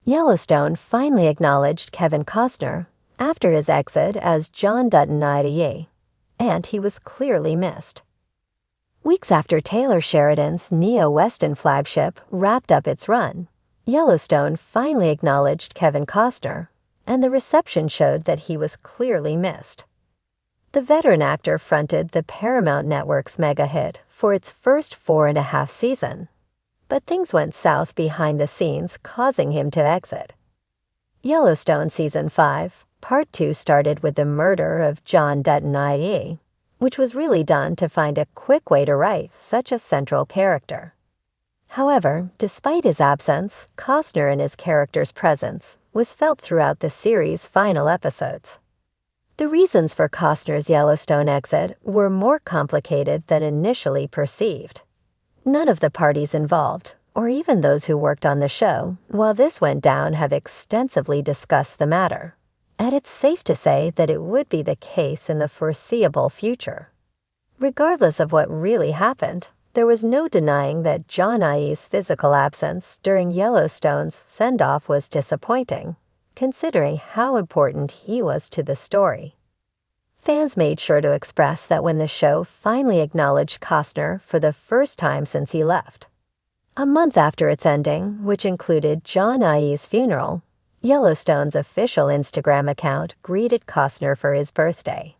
Yellowstone finally acknowledged Kevin Costner after his exit as John Dutton IDE, and he was clearly missed. Weeks after Taylor Sheridan's Neo-Weston flagship wrapped up its run, Yellowstone finally acknowledged Kevin Costner, and the reception showed that he was clearly missed. The veteran actor fronted the Paramount Network's mega hit for its first 4.5 seasons, but things went south behind the scenes, causing him to exit. Yellowstone Season 5, Part 2 started with the murder of John Dutton IE, which was really done to find a quick way to write such a central character. However, despite his absence, Costner and his character's presence was felt throughout the series' final episodes. The reasons for Costner's Yellowstone exit were more complicated than initially perceived. None of the parties involved, or even those who worked on the show, while this went down, have extensively discussed the matter, and it's safe to say that it would be the case in the foreseeable future. Regardless of what really happened, there was no denying that John IE's physical absence during Yellowstone's send-off was disappointing, considering how important he was to the story. Fans made sure to express that when the show finally acknowledged Costner for the first time since he left. A month after its ending, which included John IE's funeral, Yellowstone's official Instagram account greeted Costner for his birthday.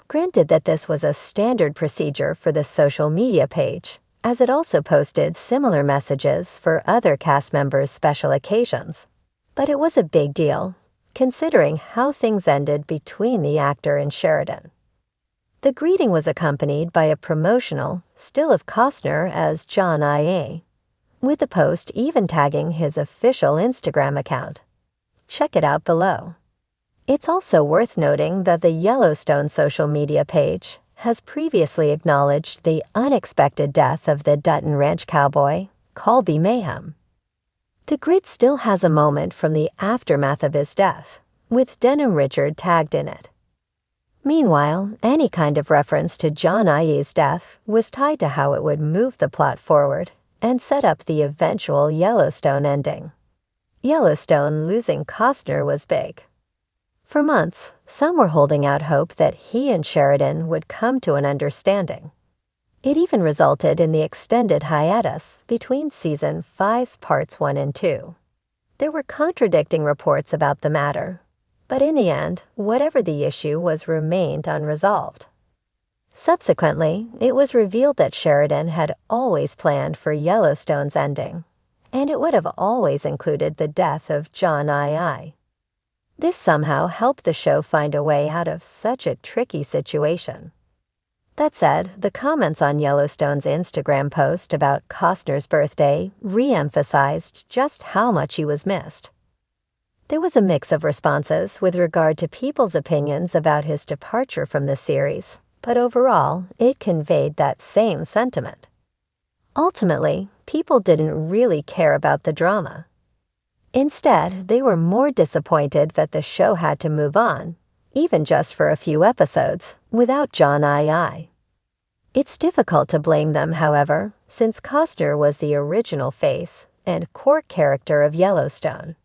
Granted that this was a standard procedure for the social media page, as it also posted similar messages for other cast members' special occasions, but it was a big deal, considering how things ended between the actor and Sheridan. The greeting was accompanied by a promotional still of Costner as John IE, with the post even tagging his official Instagram account. Check it out below. It's also worth noting that the Yellowstone social media page has previously acknowledged the unexpected death of the Dutton Ranch cowboy, Colby Mayhem. The grid still has a moment from the aftermath of his death, with Denham Richard tagged in it. Meanwhile, any kind of reference to John IE's death was tied to how it would move the plot forward and set up the eventual Yellowstone ending. Yellowstone losing Costner was big. For months, some were holding out hope that he and Sheridan would come to an understanding. It even resulted in the extended hiatus between Season 5's Parts 1 and 2. There were contradicting reports about the matter, but in the end, whatever the issue was remained unresolved. Subsequently, it was revealed that Sheridan had always planned for Yellowstone's ending, and it would have always included the death of John II. This somehow helped the show find a way out of such a tricky situation. That said, the comments on Yellowstone's Instagram post about Costner's birthday re-emphasized just how much he was missed. There was a mix of responses with regard to people's opinions about his departure from the series, but overall, it conveyed that same sentiment. Ultimately, people didn't really care about the drama. Instead, they were more disappointed that the show had to move on, even just for a few episodes, without John II. It's difficult to blame them, however, since Costner was the original face and core character of Yellowstone.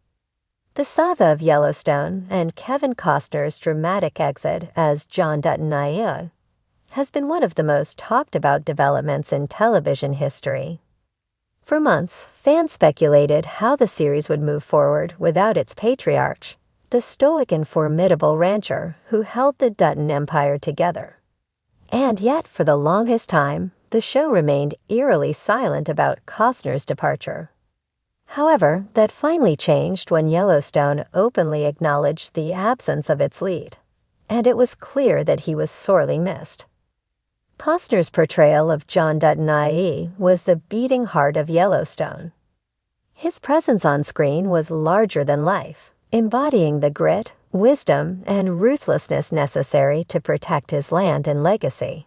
The saga of Yellowstone and Kevin Costner's dramatic exit as John Dutton IE has been one of the most talked about developments in television history. For months, fans speculated how the series would move forward without its patriarch, the stoic and formidable rancher who held the Dutton Empire together. And yet, for the longest time, the show remained eerily silent about Costner's departure. However, that finally changed when Yellowstone openly acknowledged the absence of its lead, and it was clear that he was sorely missed. Costner's portrayal of John Dutton IE was the beating heart of Yellowstone. His presence on screen was larger than life, embodying the grit, wisdom, and ruthlessness necessary to protect his land and legacy.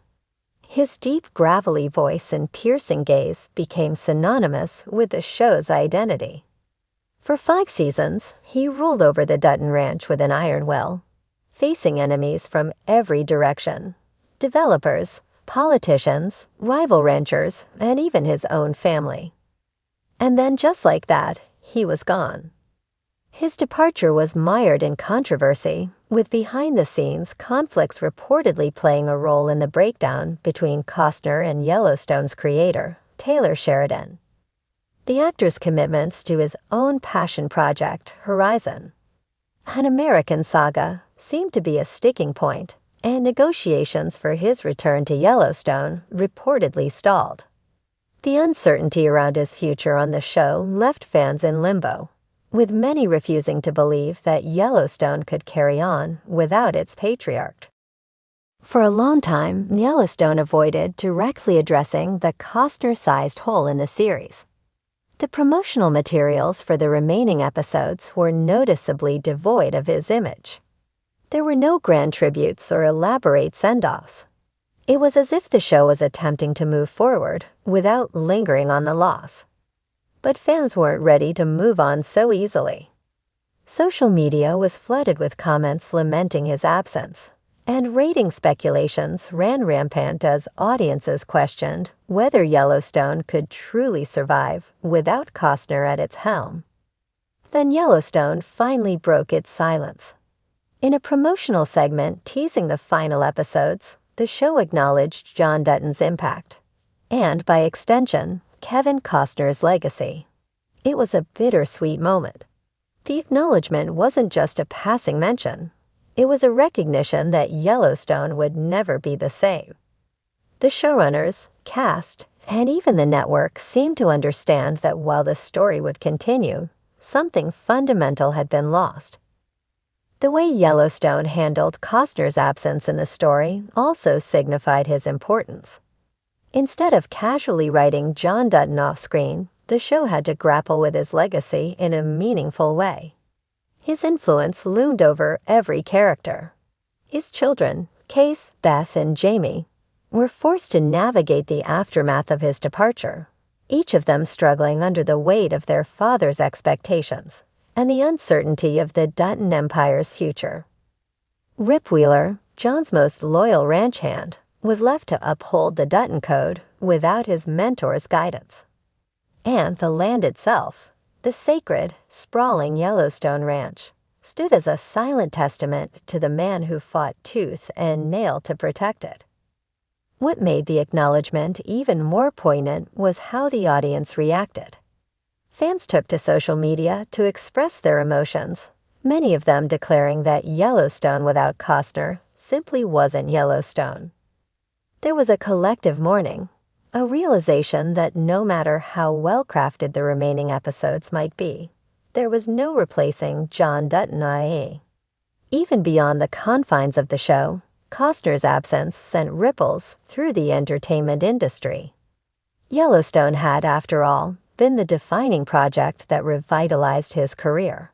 His deep, gravelly voice and piercing gaze became synonymous with the show's identity. For 5 seasons, he ruled over the Dutton Ranch with an iron will, facing enemies from every direction: developers, politicians, rival ranchers, and even his own family. And then, just like that, he was gone. His departure was mired in controversy, with behind-the-scenes conflicts reportedly playing a role in the breakdown between Costner and Yellowstone's creator, Taylor Sheridan. The actor's commitments to his own passion project, Horizon, an American saga, seemed to be a sticking point, and negotiations for his return to Yellowstone reportedly stalled. The uncertainty around his future on the show left fans in limbo, with many refusing to believe that Yellowstone could carry on without its patriarch. For a long time, Yellowstone avoided directly addressing the Costner-sized hole in the series. The promotional materials for the remaining episodes were noticeably devoid of his image. There were no grand tributes or elaborate send-offs. It was as if the show was attempting to move forward without lingering on the loss. But fans weren't ready to move on so easily. Social media was flooded with comments lamenting his absence, and rating speculations ran rampant as audiences questioned whether Yellowstone could truly survive without Costner at its helm. Then Yellowstone finally broke its silence. In a promotional segment teasing the final episodes, the show acknowledged John Dutton's impact, and by extension, Kevin Costner's legacy. It was a bittersweet moment. The acknowledgement wasn't just a passing mention. It was a recognition that Yellowstone would never be the same. The showrunners, cast, and even the network seemed to understand that while the story would continue, something fundamental had been lost. The way Yellowstone handled Costner's absence in the story also signified his importance. Instead of casually writing John Dutton off-screen, the show had to grapple with his legacy in a meaningful way. His influence loomed over every character. His children, Case, Beth, and Jamie, were forced to navigate the aftermath of his departure, each of them struggling under the weight of their father's expectations and the uncertainty of the Dutton Empire's future. Rip Wheeler, John's most loyal ranch hand, was left to uphold the Dutton Code without his mentor's guidance. And the land itself, the sacred, sprawling Yellowstone Ranch, stood as a silent testament to the man who fought tooth and nail to protect it. What made the acknowledgement even more poignant was how the audience reacted. Fans took to social media to express their emotions, many of them declaring that Yellowstone without Costner simply wasn't Yellowstone. There was a collective mourning, a realization that no matter how well-crafted the remaining episodes might be, there was no replacing John Dutton ie. Even beyond the confines of the show, Costner's absence sent ripples through the entertainment industry. Yellowstone had, after all, been the defining project that revitalized his career.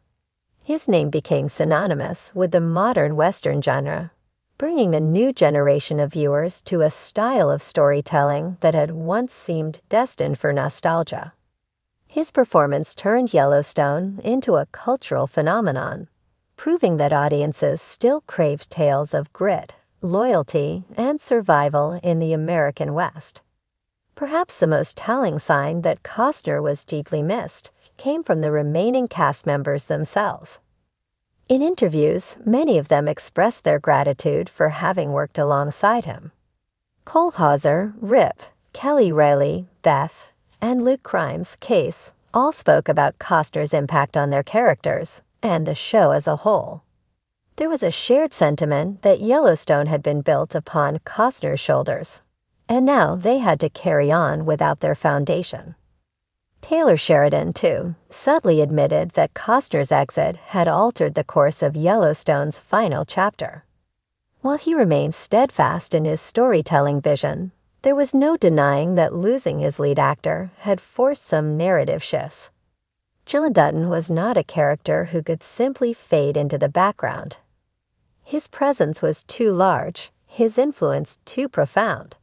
His name became synonymous with the modern Western genre, bringing a new generation of viewers to a style of storytelling that had once seemed destined for nostalgia. His performance turned Yellowstone into a cultural phenomenon, proving that audiences still craved tales of grit, loyalty, and survival in the American West. Perhaps the most telling sign that Costner was deeply missed came from the remaining cast members themselves. In interviews, many of them expressed their gratitude for having worked alongside him. Cole Hauser, Rip, Kelly Reilly, Beth, and Luke Grimes, Case, all spoke about Costner's impact on their characters and the show as a whole. There was a shared sentiment that Yellowstone had been built upon Costner's shoulders, and now they had to carry on without their foundation. Taylor Sheridan, too, subtly admitted that Costner's exit had altered the course of Yellowstone's final chapter. While he remained steadfast in his storytelling vision, there was no denying that losing his lead actor had forced some narrative shifts. John Dutton was not a character who could simply fade into the background. His presence was too large, his influence too profound.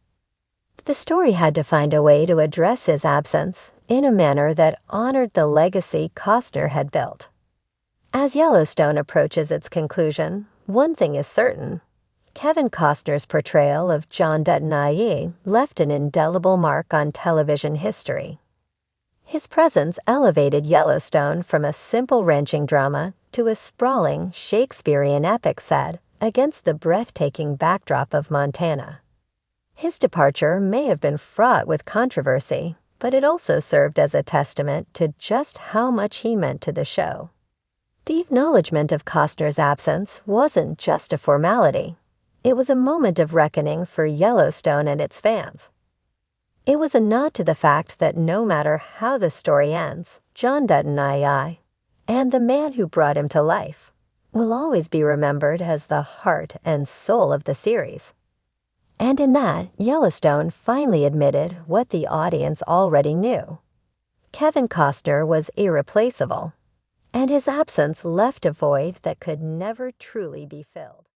The story had to find a way to address his absence in a manner that honored the legacy Costner had built. As Yellowstone approaches its conclusion, one thing is certain. Kevin Costner's portrayal of John Dutton ie left an indelible mark on television history. His presence elevated Yellowstone from a simple ranching drama to a sprawling Shakespearean epic set against the breathtaking backdrop of Montana. His departure may have been fraught with controversy, but it also served as a testament to just how much he meant to the show. The acknowledgement of Costner's absence wasn't just a formality. It was a moment of reckoning for Yellowstone and its fans. It was a nod to the fact that no matter how the story ends, John Dutton II, and the man who brought him to life, will always be remembered as the heart and soul of the series. And in that, Yellowstone finally admitted what the audience already knew. Kevin Costner was irreplaceable, and his absence left a void that could never truly be filled.